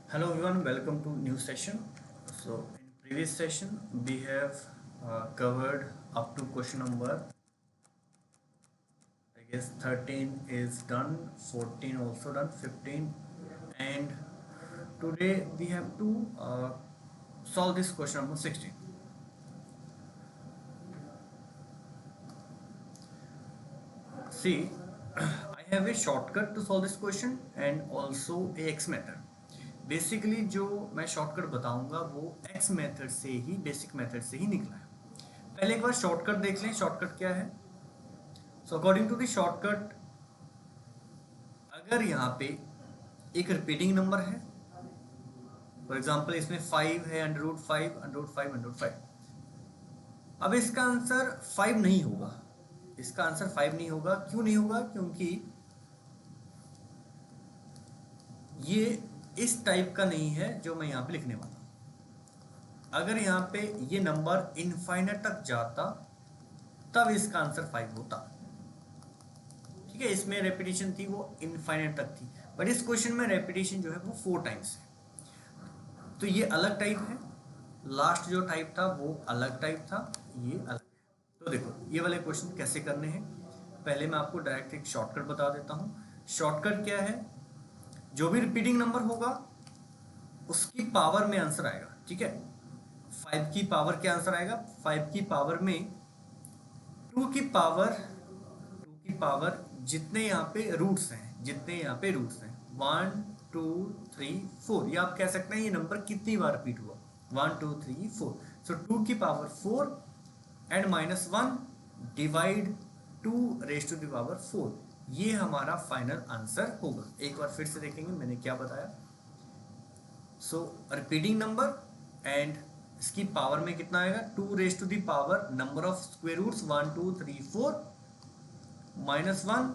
Hello everyone, welcome to new session. So in previous session we have covered up to question number I guess 13 is done, 14 also done, 15, and today we have to solve this question number 16. See, I have a shortcut to solve this question and also a X method. Basically जो मैं shortcut बताऊंगा वो x method से ही basic method से ही निकला है। पहले एक बार शॉर्टकट देख लें, शॉर्टकट क्या है। So according to the shortcut, अगर यहाँ पे एक रिपीटिंग नंबर है, फॉर एग्जांपल इसमें 5 है, under root 5, under root 5, under root 5। अब इसका आंसर 5 नहीं होगा, इसका आंसर 5 नहीं होगा। क्यों नहीं होगा? क्योंकि ये इस टाइप का नहीं है जो मैं यहाँ पे लिखने वाला हूँ। अगर यहाँ पे ये नंबर इनफाइनाइट तक जाता तब इसका आंसर 5 होता। ठीक है, इसमें रेपिटेशन थी वो इनफाइनाइट तक थी, बट इस क्वेश्चन में रेपिटेशन जो है वो 4 टाइम्स है। तो ये अलग टाइप है, लास्ट जो टाइप था वो अलग टाइप था, ये अलग है। तो देखो ये वाले क्वेश्चन कैसे करने हैं। पहले मैं आपको डायरेक्ट एक शॉर्टकट बता देता हूँ। शॉर्टकट क्या है? जो भी रिपीटिंग नंबर होगा उसकी पावर में आंसर आएगा। ठीक है, 5 की पावर क्या आंसर आएगा? 5 की पावर में 2 की पावर जितने यहाँ पे रूट्स हैं, जितने यहाँ पे रूट्स हैं 1 2 3 4, या आप कह सकते हैं ये नंबर कितनी बार रिपीट हुआ, 1 2 3 4। सो 2 की power 4 and -1 divide 2 raise to the power 4, ये हमारा फाइनल आंसर होगा। एक बार फिर से देखेंगे मैंने क्या बताया। सो रिपीटिंग नंबर एंड इसकी पावर में कितना आएगा, 2 raise to the power number of square roots 1 2 3 4 -1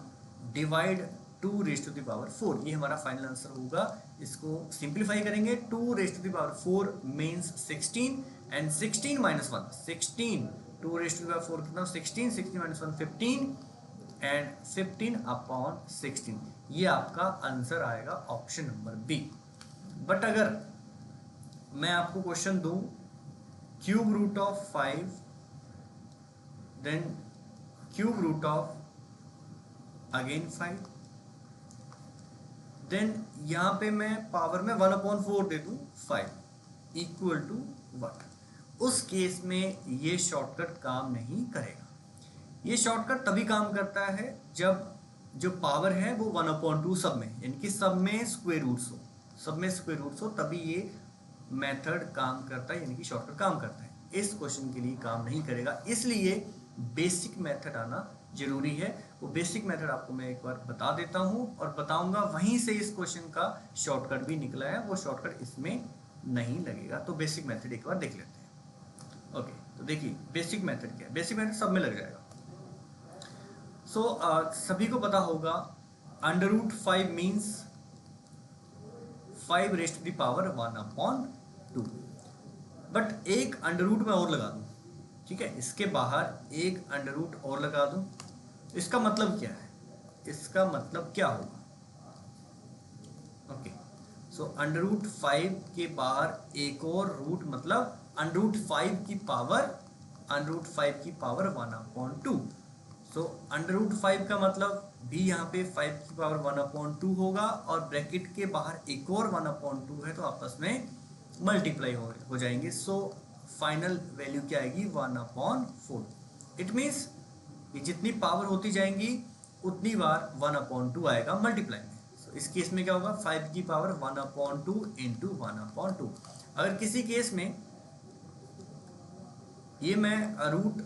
divide 2 raise to the power 4, ये हमारा फाइनल आंसर होगा। इसको सिंप्लीफाई करेंगे, 2 raise to the power 4 means 16 and 16 -1 16, 2 raise to the power 4 कितना 16, 16 -1 15 एंड 15 अपॉन 16, ये आपका आंसर आएगा ऑप्शन नंबर बी। बट अगर मैं आपको क्वेश्चन दूं cube root of 5 then cube root of again 5, then यहां पे मैं पावर में 1/4 दे दूं 5 इक्वल टू व्हाट, उस केस में ये शॉर्टकट काम नहीं करेगा। ये शॉर्टकट तभी काम करता है जब जो पावर है वो 1/2 सब में, यानी कि सब में स्क्वायर रूट्स हो, सब में स्क्वायर रूट्स हो, तभी ये मेथड काम करता है, यानी कि शॉर्टकट काम करता है। इस क्वेश्चन के लिए काम नहीं करेगा, इसलिए बेसिक मेथड आना जरूरी है। वो बेसिक मेथड आपको मैं एक बार बता देता हूं और बताऊंगा, वहीं से इस क्वेश्चन का शॉर्टकट भी निकला है, वो शॉर्टकट इसमें नहीं लगेगा। तो बेसिक मेथड एक बार देख लेते हैं। ओके, तो देखिए बेसिक मेथड क्या है। बेसिक मेथड सब में लग जाएगा। सो सभी को पता होगा under root 5 means 5 raise to the power 1/2, but एक अंडर रूट मैं और लगा दूं। ठीक है, इसके बाहर एक अंडर रूट और लगा दूं, इसका मतलब क्या है, इसका मतलब क्या होगा? ओके, सो अंडर रूट 5 के बाहर एक और रूट, मतलब अंडर रूट 5 की पावर, अंडर रूट 5 की पावर 1/2। सो अंडर रूट 5 का मतलब भी यहाँ पे 5 की पावर 1/2 होगा, और ब्रैकेट के बाहर एक और 1/2 है, तो आपस में मल्टीप्लाई हो जाएंगे। सो फाइनल वैल्यू क्या आएगी, 1/4। इट मीन्स ये जितनी पावर होती जाएंगी उतनी बार 1/2 आएगा मल्टीप्लाई में। so, इस केस में क्या होगा, 5 की पावर 1/2 इंटू 1/2। अगर किसी केस में ये मैं रूट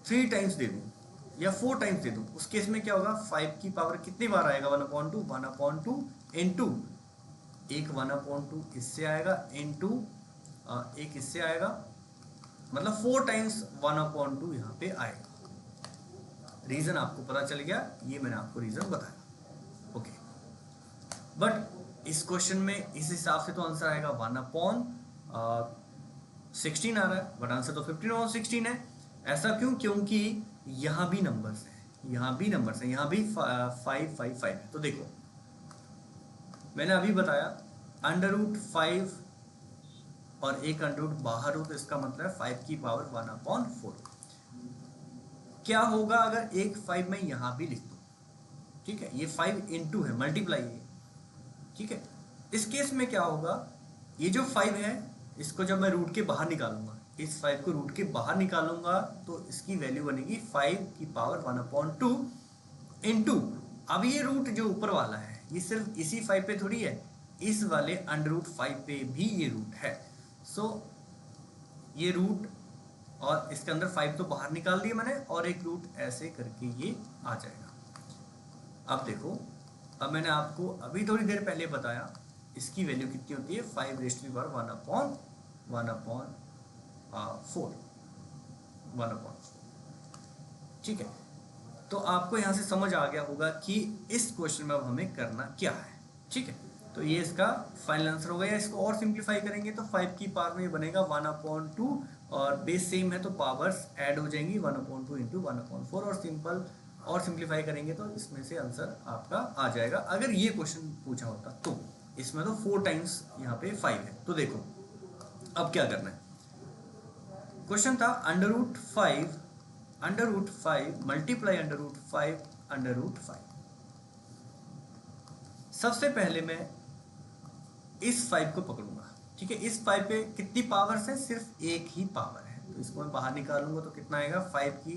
3 टाइम्स दे दूं या 4 टाइम्स दे दूं, उस केस में क्या होगा, 5 की पावर कितनी बार आएगा, 1/2 इंटू एक 1/2 इससे आएगा, इंटू एक इससे आएगा, मतलब 4 टाइम्स 1/2 यहाँ पे आएगा। रीजन आपको पता चल गया, ये मैंने आपको रीजन बताया। ओके, बट इस क्वेश्चन में इस हिसाब से तो आंसर आएगा 1/16 आ रहा है, बट आंसर तो 15/16 है। ऐसा क्यों? क्योंकि यहाँ भी नंबर्स हैं, यहाँ भी नंबर्स हैं, यहाँ भी 5 5 5 है। तो देखो मैंने अभी बताया √5 और एक अंडर रूट बाहर हो तो इसका मतलब है 5 की पावर 1/4। क्या होगा अगर एक 5 मैं यहाँ भी लिख दूँ, ठीक है, ये 5 इंटू है, मल्टीप्लाई है, ठीक है। इस केस में क्या होगा, ये जो 5 है इसको जब मैं रूट के बाहर निकालूंगा, इस 5 को रूट के बाहर निकालूंगा तो इसकी वैल्यू बनेगी 5 की पावर 1/2 इंटू, अब ये रूट जो ऊपर वाला है ये सिर्फ इसी 5 पे थोड़ी है, इस वाले √5 पे भी ये रूट है। सो ये रूट और इसके अंदर 5 तो बाहर निकाल दिया मैंने, और एक रूट ऐसे करके ये आ जाएगा। अब देखो, अब मैंने आपको अभी थोड़ी देर पहले बताया इसकी वैल्यू कितनी होती है, 5⁻1/4 1/4, ठीक है। तो आपको यहाँ से समझ आ गया होगा कि इस क्वेश्चन में अब हमें करना क्या है, ठीक है। तो ये इसका फाइनल आंसर हो गया। इसको और सिंप्लीफाई करेंगे तो 5 की पावर में बनेगा 1/2 और बेस सेम है तो पावर्स ऐड हो जाएंगी 1/2 इंटू 1/4, और सिंपल और सिंप्लीफाई करेंगे तो इसमें से आंसर आपका आ जाएगा। अगर ये क्वेश्चन पूछा होता तो इसमें तो 4 टाइम्स यहाँ पे 5 है। तो देखो अब क्या करना है, क्वेश्चन था √5 मल्टीप्लाई √5 सबसे पहले मैं इस 5 को पकड़ूंगा, ठीक है। इस 5 पे कितनी पावर्स है, सिर्फ एक ही पावर है, तो इसको मैं बाहर निकालूंगा तो कितना आएगा, 5 की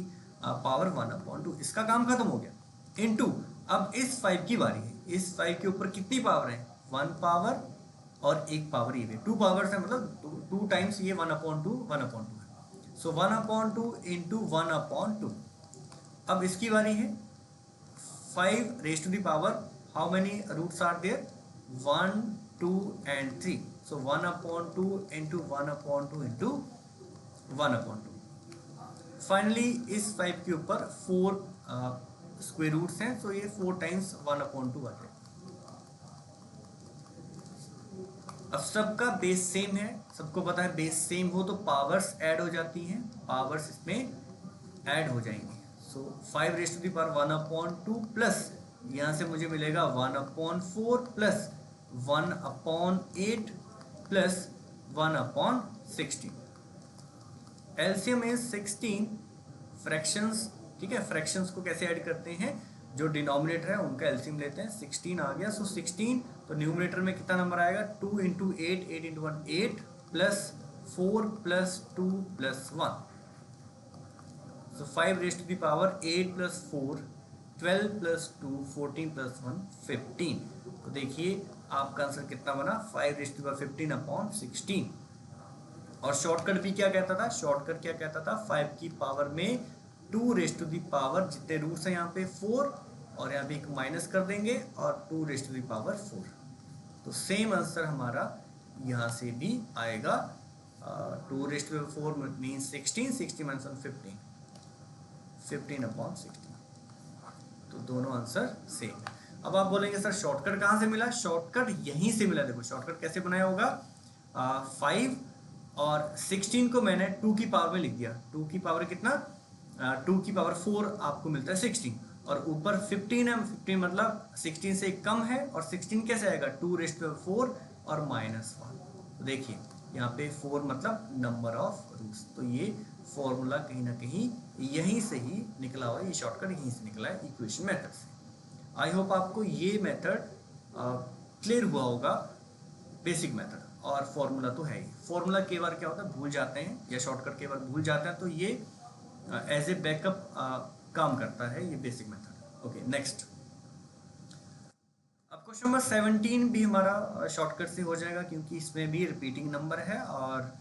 पावर 1/2, इसका काम खत्म हो गया। इनटू अब इस 5 की बारी है, इस 5 के ऊपर कितनी पावर है, 1 पावर और एक पावर ये 2 पावर्स है, मतलब 2 टाइम्स ये 1/2 है। So 1/2 into 1/2। अब इसकी बारी है 5 raise to the power, how many roots are there, 1 2 and 3, so 1/2 into 1/2 into 1/2। Finally इस 5 के ऊपर 4 स्क्वायर रूट्स हैं, तो ये 4 टाइम्स 1/2 आ जाए। अब सबका बेस सेम है, सबको पता है बेस सेम हो तो पावर्स ऐड हो जाती हैं, पावर्स इसमें ऐड हो जाएंगे। So 5 raise to the power 1/2 plus यहाँ से मुझे मिलेगा 1/4 plus 1/8 plus 1/16। LCM is 16, fractions, ठीक है। फ्रैक्शंस को कैसे ऐड करते हैं, जो डिनोमिनेटर है उनका एलसीएम लेते हैं, 16 आ गया। सो 16 तो न्यूमरेटर में कितना नंबर आएगा, 2 into 8, 8 into 1 8 plus 4 plus 2 plus 1, so 5 raise to the power 8 plus 4 12 plus 2 14 plus 1 15। तो देखिए आपका आंसर कितना बना, 5 रेज टू द पावर 15/16। और शॉर्टकट भी क्या कहता था, शॉर्टकट क्या कहता था, 5 की पावर में 2 रेज टू द पावर, जितने रूट्स हैं यहाँ पे 4 और यहाँ पे एक माइनस कर देंगे और 2 रेज टू द पावर 4। तो सेम आंसर हमारा यहाँ से भी आएगा, 2 raise to the power 4 means 16, 16 minus 1 15, 15/16। तो दोनों आंसर सेम। अब आप बोलेंगे सर शॉर्टकट कहाँ से मिला, शॉर्टकट यहीं से मिला। देखो शॉर्टकट कैसे बनाया होगा, 5 और 16 को मैंने 2 की पावर में लिख दिया, 2 की पावर कितना, 2 की पावर 4 आपको मिलता है 16, और ऊपर 15 है, 15 मतलब 16 से कम है, और 16 कैसे आएगा, 2 रेज टू 4 और -1। तो देखिए यहाँ पे 4 मतलब नंबर ऑफ रूट्स, तो ये फॉर्मूला कहीं ना कहीं यहीं से ही निकला हुआ है, ये शॉर्टकट यहीं से निकला है इक्वेशन मेथड से। आई होप आपको ये मेथड क्लियर हुआ होगा, बेसिक मेथड। और फॉर्मूला तो है ही, फॉर्मूला कई बार क्या होता है भूल जाते हैं, या शॉर्टकट कई बार भूल जाते हैं, तो ये एज ए बैकअप काम करता है ये बेसिक मेथड। ओके नेक्स्ट, अब क्वेश्चन नंबर 17 भी हमारा शॉर्टकट से हो जाएगा, क्योंकि इसमें भी रिपीटिंग नंबर है और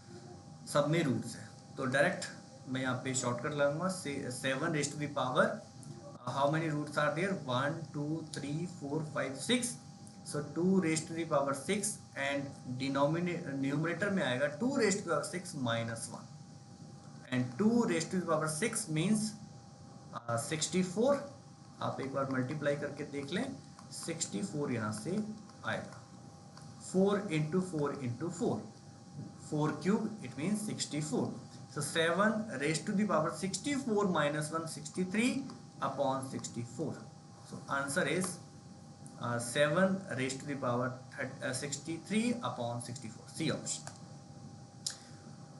सब में रूट्स है। तो डायरेक्ट मैं यहाँ पे शॉर्टकट लगाऊंगा, 7 raise to the power, how many roots are there, 1 2 3 4 5 6, so 2 raise to the power 6 and numerator में आएगा 2 raise to the power 6 -1, and 2 raise to the power 6 means 64। आप एक बार मल्टीप्लाई करके देख लें, 64 यहाँ से आएगा, 4 into 4 into 4, 4 cube it means 64। So 7 raised to the power 64 minus 1 63/64. So answer is 7 raise to the power 63 upon 64, C option.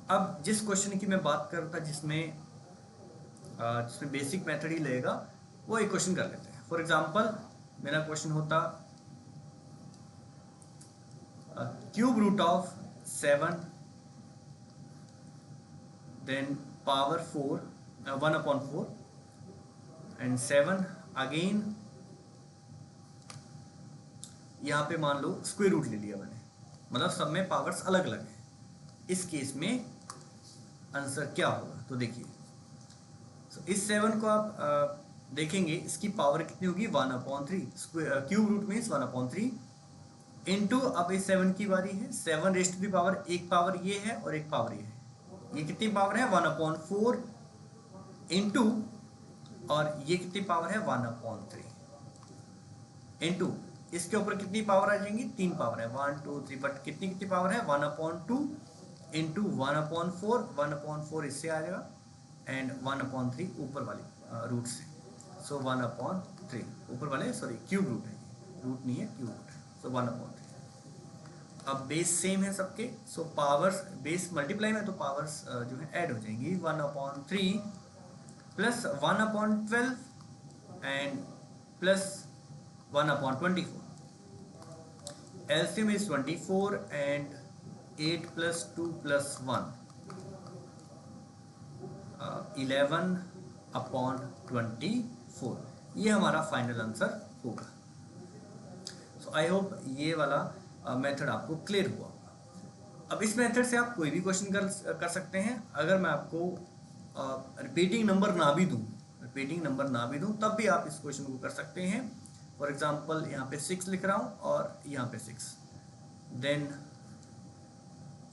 अब जिस क्वेश्चन की मैं बात कर रहा था जिसमें बेसिक मेथड ही लगेगा, वो एक क्वेश्चन कर लेते हैं। फॉर एग्जांपल मेरा क्वेश्चन होता cube root of 7 then power 4 1/4 and 7 again, यहाँ पे मान लो स्क्वायर रूट ले लिया मैंने, मतलब सब में पावर्स अलग अलग है। इस केस में आंसर क्या होगा, तो देखिए इस 7 को आप देखेंगे, इसकी पावर कितनी होगी 1/3, क्यूब रूट मीन्स 1/3 इनटू, अब इस 7 की बारी है, 7 रेज टू द पावर, एक पावर ये है और एक पावर ये है, ये कितनी पावर है 1/4 इनटू, और ये कितनी पावर है 1/3 इनटू, इसके ऊपर कितनी पावर आ जाएंगी, 3 पावर है 1 2 3, बट कितनी कितनी पावर है 1/2 इंटू 1/4, 1/4 इससे आ जाएगा एंड 1/3 ऊपर वाले रूट से, सो 1/3 ऊपर वाले, सॉरी क्यूब रूट है, रूट नहीं है क्यूब रूट है, सो 1/3। अब बेस सेम है सबके, सो पावर्स बेस मल्टीप्लाई में तो पावर्स जो है ऐड हो जाएंगी, 1/3 plus 1/12 and plus 1/24, LCM is 24 and 8 plus 2 plus 1 11/24, ये हमारा फाइनल आंसर होगा। सो आई होप ये वाला मेथड आपको क्लियर हुआ। अब इस मेथड से आप कोई भी क्वेश्चन कर सकते हैं। अगर मैं आपको रिपीटिंग नंबर ना भी दूं, तब भी आप इस क्वेश्चन को कर सकते हैं। फॉर एग्जाम्पल यहाँ पे 6 लिख रहा हूँ और यहाँ पे 6, देन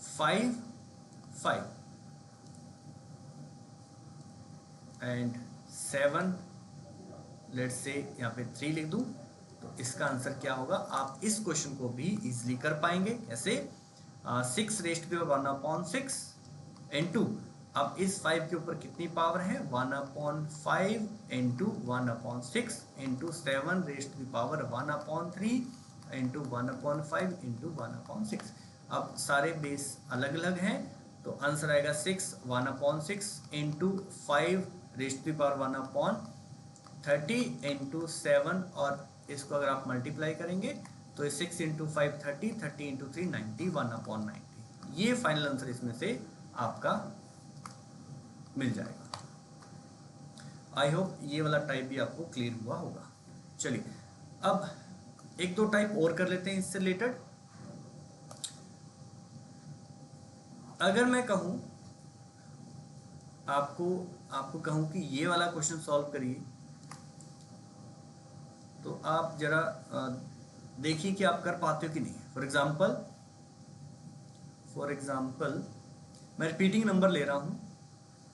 5 एंड 7, लेट्स से यहाँ पे 3 लिख दूँ, तो इसका आंसर क्या होगा। आप इस क्वेश्चन को भी इजीली कर पाएंगे। कैसे, 6 raise to the power 1/6 into, अब इस 5 के ऊपर कितनी पावर है 1/5 into 1/6 into 7 raise to the power 1/3 into 1/5 into 1/6। अब सारे बेस अलग अलग हैं, तो आंसर आएगा 6 1/6 into 5 raise to the power 1/30 into 7, और इसको अगर आप मल्टीप्लाई करेंगे तो 6 इंटू 5 30, 30 इंटू 3 90, 1/90। ये फाइनल आंसर इसमें से आपका मिल जाएगा। आई होप ये वाला टाइप भी आपको क्लियर हुआ होगा। चलिए अब एक दो टाइप और कर लेते हैं इससे रिलेटेड। अगर मैं कहूं आपको कहूं कि ये वाला क्वेश्चन सॉल्व करिए, तो आप जरा देखिए कि आप कर पाते हो कि नहीं। फॉर एग्जाम्पल मैं रिपीटिंग नंबर ले रहा हूं।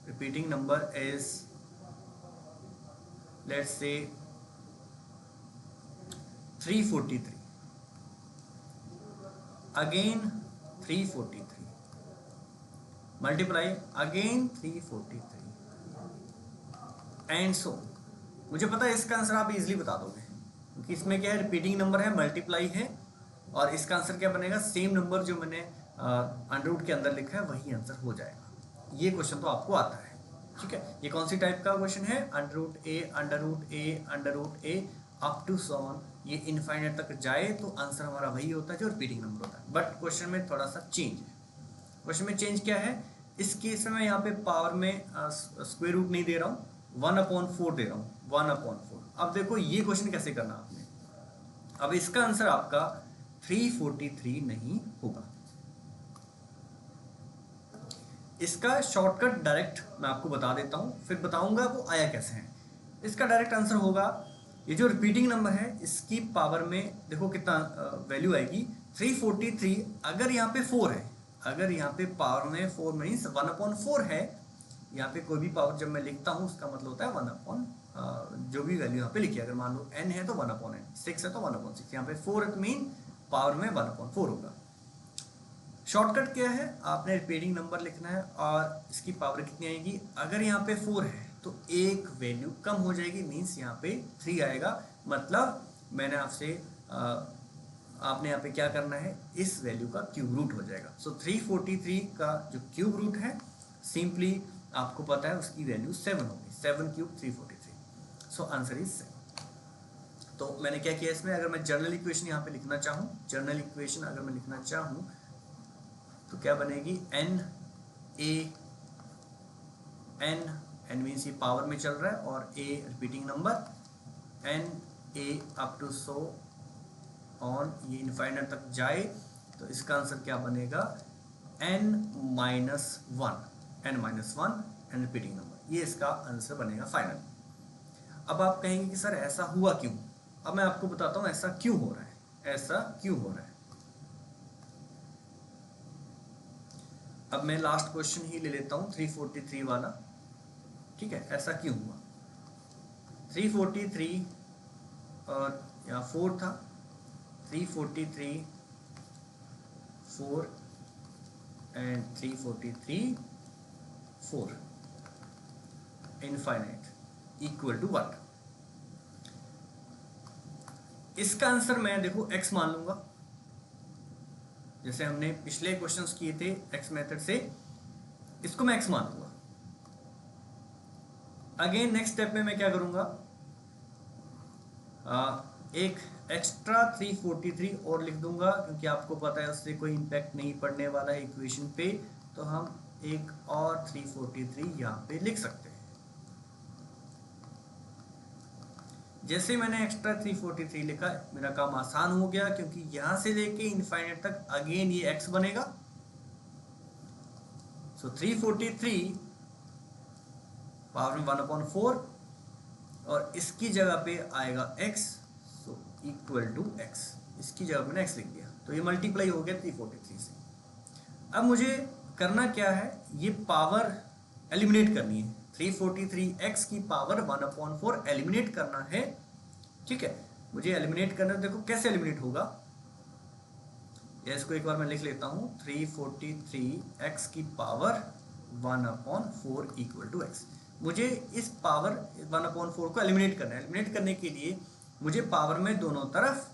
Repeating number is, let's say 343, again 343, multiply again 343 and so, मुझे पता है इसका आंसर आप इजीली बता दोगे, क्योंकि इसमें क्या है, रिपीटिंग नंबर है, मल्टीप्लाई है, और इसका आंसर क्या बनेगा, सेम नंबर जो मैंने अंडर रूट के अंदर लिखा है वही आंसर हो जाएगा। ये क्वेश्चन तो आपको आता है, ठीक है। ये कौन सी टाइप का क्वेश्चन है, under root a up to so on, ये इनफाइनाइट तक जाए तो आंसर हमारा वही होता है जो रिपीटिंग नंबर होता है। बट क्वेश्चन में थोड़ा सा चेंज है। क्वेश्चन में चेंज क्या है, इस केस में मैं यहाँ पे पावर में स्क्वायर रूट नहीं दे रहा हूँ, 1/4 दे रहा हूँ, 1/4। अब देखो ये क्वेश्चन कैसे करना आपने। अब इसका आंसर आपका 343 नहीं होगा। इसका शॉर्टकट डायरेक्ट मैं आपको बता देता हूँ, फिर बताऊंगा वो आया कैसे है। इसका डायरेक्ट आंसर होगा, ये जो रिपीटिंग नंबर है इसकी पावर में देखो कितना वैल्यू आएगी 343। अगर यहाँ पे 4 है, अगर यहाँ पे पावर में 4 मीन्स 1/4 है, यहाँ पे कोई भी पावर जब मैं लिखता हूँ उसका मतलब होता है 1/, जो भी वैल्यू यहाँ पे लिखी है, अगर मान लो n है तो 1/n, 6 है तो 1/6, यहाँ पे 4 है तो मीन पावर में 1/4 होगा। शॉर्टकट क्या है, आपने रिपीटिंग नंबर लिखना है और इसकी पावर कितनी आएगी, अगर यहाँ पे 4 है तो एक वैल्यू कम हो जाएगी, मीन्स यहाँ पे 3 आएगा। मतलब मैंने आपसे आपने यहाँ पे क्या करना है, इस वैल्यू का क्यूब रूट हो जाएगा। सो 343 का जो क्यूब रूट है सिंपली आपको पता है उसकी वैल्यू 7 होगी, 7 क्यूब 343। So answer is 7। तो मैंने क्या किया इसमें, अगर मैं जर्नल इक्वेशन यहाँ पे लिखना चाहूँ, जर्नल इक्वेशन अगर मैं लिखना चाहूँ तो क्या बनेगी, एन मीन्स ये पावर में चल रहा है और a repeating number, n a up to so on, ये इनफाइनाइट तक जाए तो इसका आंसर क्या बनेगा, n minus one and repeating number, ये इसका आंसर बनेगा फाइनल। अब आप कहेंगे कि सर ऐसा हुआ क्यों, अब मैं आपको बताता हूँ ऐसा क्यों हो रहा है, ऐसा क्यों हो रहा है। अब मैं लास्ट क्वेश्चन ही ले लेता हूँ 343 वाला, ठीक है, ऐसा क्यों हुआ। 343 और यहाँ 4 था, 343 4 and 343 4 infinite equal to what. इसका आंसर मैं देखो x मान लूंगा, जैसे हमने पिछले क्वेश्चंस किए थे x मेथड से, इसको मैं x मान लूंगा। अगेन नेक्स्ट स्टेप में मैं क्या करूंगा, एक एक्स्ट्रा 343 और लिख दूंगा, क्योंकि आपको पता है उससे कोई इम्पैक्ट नहीं पड़ने वाला है इक्वेशन पे, तो हम एक और 343 यहाँ पे लिख सकते हैं। जैसे मैंने एक्स्ट्रा 343 लिखा, मेरा काम आसान हो गया, क्योंकि यहां से लेके इनफाइनाइट तक अगेन ये x बनेगा। सो 343 पावर में 1/4 और इसकी जगह पे आएगा x, so equal to x, इसकी जगह मैंने x लिख दिया, तो ये मल्टीप्लाई हो गया 343 से। अब मुझे करना क्या है, ये पावर एलिमिनेट करनी है, 343x की पावर 1/4 एलिमिनेट करना है, ठीक है, मुझे एलिमिनेट करना है। देखो कैसे एलिमिनेट होगा, इसको एक बार मैं लिख लेता हूँ, 343x की पावर 1/4 इक्वल टू x। मुझे इस पावर 1/4 को एलिमिनेट करना है। एलिमिनेट करने के लिए मुझे पावर में दोनों तरफ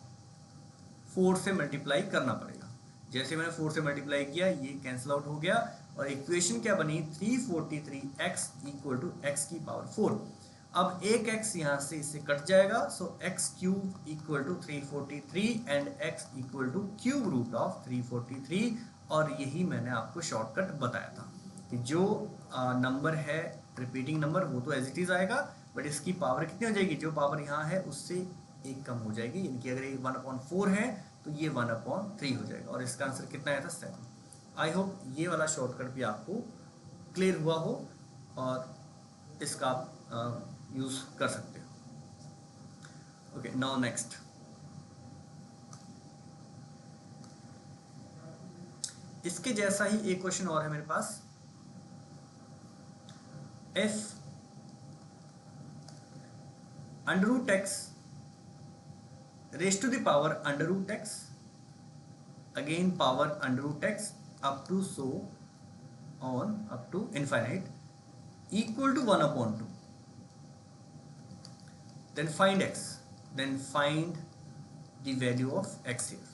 4 से मल्टीप्लाई करना पड़ेगा। जैसे मैंने 4 से मल्टीप्लाई किया, ये कैंसिल आउट हो गया और इक्वेशन क्या बनी, 343x इक्वल टू x की पावर 4। अब एक x यहाँ से इससे कट जाएगा, so x cube equal to 343 and x equal to cube root of 343। और यही मैंने आपको शॉर्टकट बताया था कि जो नंबर है रिपीटिंग नंबर वो तो एज इट इज आएगा, बट इसकी पावर कितनी हो जाएगी, जो पावर यहाँ है उससे एक कम हो जाएगी, यानी कि अगर ये 1/4 है तो ये 1/3 हो जाएगा, और इसका आंसर कितना आया था 7। आई होप ये वाला शॉर्टकट भी आपको क्लियर हुआ हो और इसका आप यूज कर सकते हो। ओके, नाउ नेक्स्ट, इसके जैसा ही एक क्वेश्चन और है मेरे पास। f under root x raise to the power under root x, again power under root x up to so on up to infinite equal to 1/2, then find x, then find the value of x here।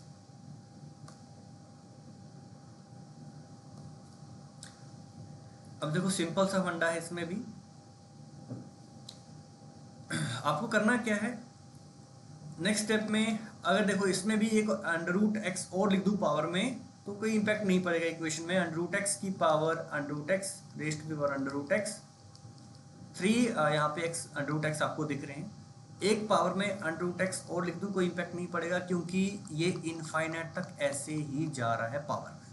अब देखो simple सा फंडा है इसमें भी, आपको करना क्या है, नेक्स्ट स्टेप में अगर देखो इसमें भी एक अंडर रूट एक्स और लिख दूं पावर में तो कोई इंपैक्ट नहीं पड़ेगा इक्वेशन में। अंडर रूट एक्स की power under root x raise to the power under root x 3, यहाँ पे एक्स अंडर रूट एक्स आपको दिख रहे हैं, एक पावर में अंडर रूट एक्स और लिख दूं कोई इंपैक्ट नहीं पड़ेगा, क्योंकि ये इनफाइनाइट तक ऐसे ही जा रहा है पावर में,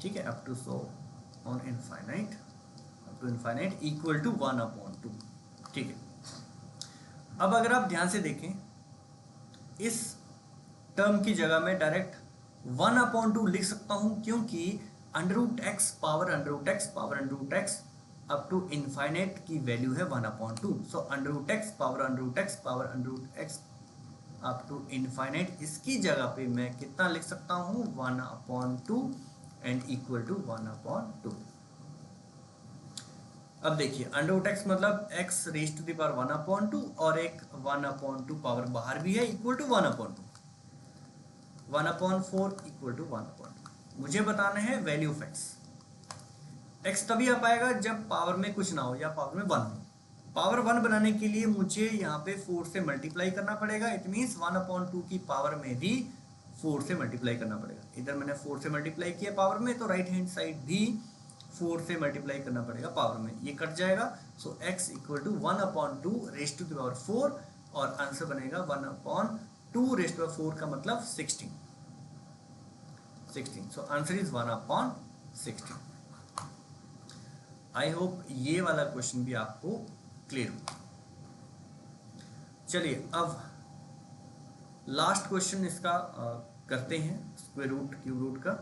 ठीक है, up to so on infinite up to infinite equal to 1/2, ठीक है। अब अगर आप ध्यान से देखें, इस टर्म की जगह में डायरेक्ट 1/2 लिख सकता हूं, क्योंकि under root x power under root x power under root x up to infinite की वैल्यू है 1/2। So under root x power under root x power under root x up to infinite, इसकी जगह पे मैं कितना लिख सकता हूं, 1/2 एंड इक्वल टू 1/2। अब देखिए अंडर रूट एक्स मतलब x raise to the power 1/2 और एक 1/2 पावर बाहर भी है इक्वल टू 1/2। 1/4 equal to 1/2। मुझे बताना है वैल्यू ऑफ एक्स। एक्स तभी आ पाएगा जब पावर में कुछ ना हो या पावर में 1 हो। पावर 1 बनाने के लिए मुझे यहाँ पे 4 से मल्टीप्लाई करना पड़ेगा। इट मीन्स 1/2 की पावर में भी 4 से मल्टीप्लाई करना पड़ेगा। इधर मैंने 4 से मल्टीप्लाई किया पावर में, तो राइट हैंड साइड भी 4 से मल्टीप्लाई करना पड़ेगा पावर में, ये कट जाएगा। So x equal to 1/2 raise to the power 4 और आंसर बनेगा 1/2 रेज़ टू द पावर 4 का मतलब 16। So answer is 1/16। I hope ये वाला क्वेश्चन भी आपको क्लियर हो। चलिए अब लास्ट क्वेश्चन इसका करते हैं, स्क्वायर रूट क्यूब रूट का।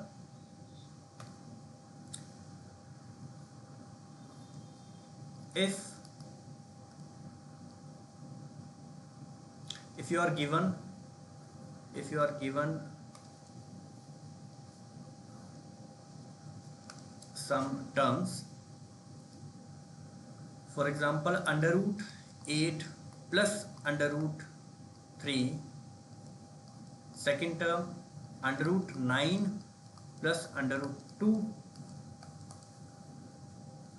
if you are given some terms, for example under root 8 plus under root 3, second term under root 9 plus under root 2,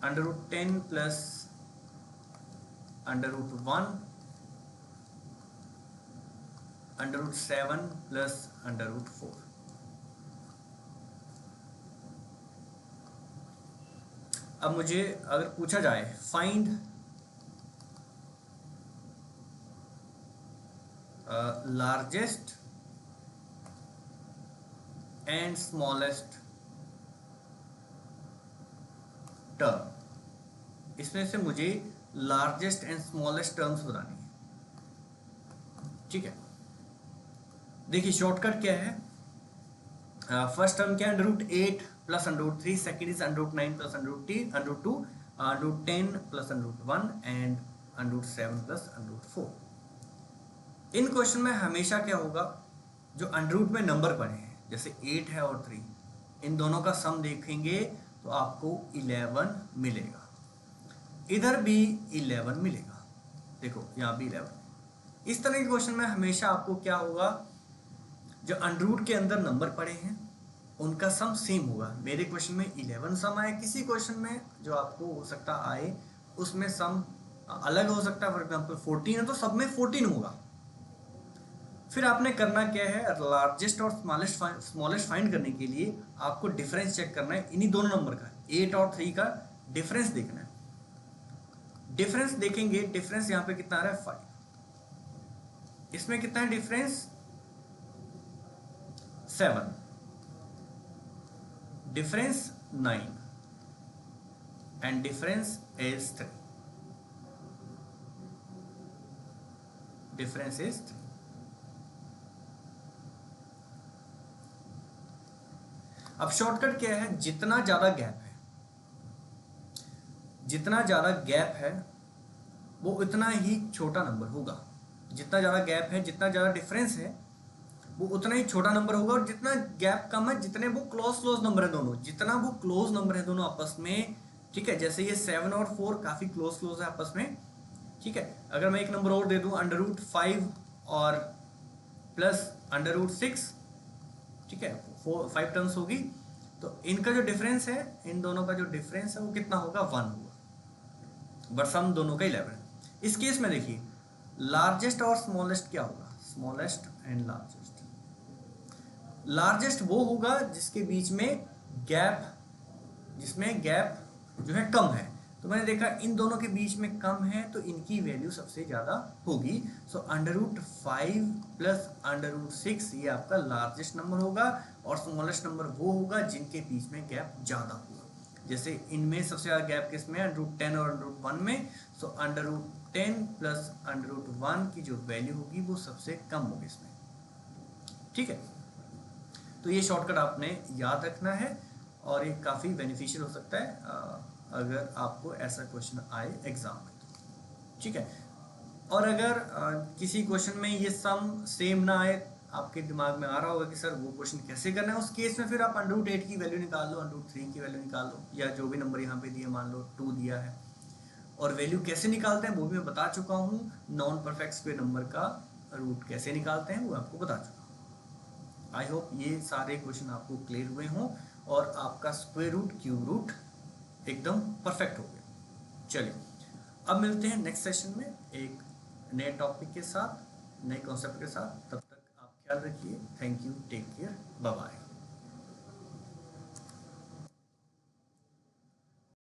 under root 10 plus under root 1, under root 7 plus under root 4। अब मुझे अगर पूछा जाए find largest and smallest term, इसमें से मुझे largest and smallest terms बतानी है। ठीक है, देखिए शॉर्टकट क्या है। फर्स्ट टर्म क्या है, under root 8 plus under root 3, second is under root 9 plus under root 2, under root 10 plus under root 1 and under root 7 plus under root 4। इन क्वेश्चन में हमेशा क्या होगा, जो अंडर रूट में नंबर पड़े हैं जैसे 8 है और 3, इन दोनों का सम देखेंगे तो आपको 11 मिलेगा। इधर भी 11 मिलेगा, देखो यहाँ भी 11। इस तरह के क्वेश्चन में हमेशा आपको क्या होगा, जो अंडर रूट के अंदर नंबर पड़े हैं उनका सम सेम होगा। मेरे क्वेश्चन में 11 सम आए, किसी क्वेश्चन में जो आपको हो सकता आए उसमें सम अलग हो सकता है। फॉर एग्जांपल 14 है तो सब में 14 होगा। फिर आपने करना क्या है, लार्जेस्ट और स्मॉलेस्ट फाइंड करने के लिए आपको डिफरेंस चेक करना है इन्हीं दोनों नंबर का, 8 और 3 का डिफरेंस देखना है। डिफरेंस देखेंगे, डिफरेंस यहाँ पे कितना आ रहा है 5, इसमें कितना है difference 7, difference 9 and difference is 3, difference is 3। अब शॉर्टकट क्या है, जितना ज्यादा गैप है, जितना ज्यादा गैप है वो उतना ही छोटा नंबर होगा। जितना ज्यादा गैप है, जितना ज्यादा डिफरेंस है वो उतना ही छोटा नंबर होगा। और जितना गैप कम है, जितने वो क्लोज नंबर है दोनों, जितना वो क्लोज नंबर है दोनों आपस में, ठीक है। जैसे ये 7 और 4 काफी क्लोज है आपस में, ठीक है। अगर मैं एक नंबर और दे दूं अंडर रूट 5 और प्लस अंडर रूट 6, ठीक है, 5 टर्म्स होगी, तो इनका जो डिफरेंस है, इन दोनों का जो डिफरेंस है वो कितना होगा 1 होगा, बट सम दोनों का 11। इस केस में देखिए लार्जेस्ट और स्मॉलेस्ट क्या होगा, स्मॉलेस्ट एंड लार्जेस्ट। लार्जेस्ट वो होगा जिसके बीच में गैप, जिसमें गैप जो है कम है। तो मैंने देखा इन दोनों के बीच में कम है तो इनकी वैल्यू सबसे ज़्यादा होगी। So under root 5 plus under root 6 ये आपका लार्जेस्ट नंबर होगा, और स्मॉलेस्ट नंबर वो होगा जिनके बीच में गैप ज़्यादा होगा। जैसे इनमें सबसे ज़्यादा गैप किसमें, अंडर रूट 10 और अंडर रूट 1 में। So under root 10 plus under root 1 की जो वैल्यू होगी वो सबसे कम होगी इसमें, ठीक है। तो ये शॉर्टकट आपने याद रखना है और ये काफ़ी बेनिफिशियल हो सकता है अगर आपको ऐसा क्वेश्चन आए एग्जाम में, ठीक है। और अगर किसी क्वेश्चन में ये सम सेम ना आए, आपके दिमाग में आ रहा होगा कि सर वो क्वेश्चन कैसे करना है, उस केस में फिर आप अंडर रूट 8 की वैल्यू निकाल लो, अंडर रूट 3 की वैल्यू निकाल लो, या जो भी नंबर यहाँ पे दिए, मान लो 2 दिया है, और वैल्यू कैसे निकालते हैं वो भी मैं बता चुका हूँ। नॉन परफेक्ट स्क्वायर नंबर का रूट कैसे निकालते हैं वो आपको बता चुका हूँ। आई होप ये सारे क्वेश्चन आपको क्लियर हुए हों और आपका स्क्वायर रूट क्यूब रूट एकदम परफेक्ट हो गया। चलिए अब मिलते हैं नेक्स्ट सेशन में एक नए टॉपिक के साथ, नए कॉन्सेप्ट के साथ। तब तक आप ख्याल रखिए। Thank you, take care, bye bye.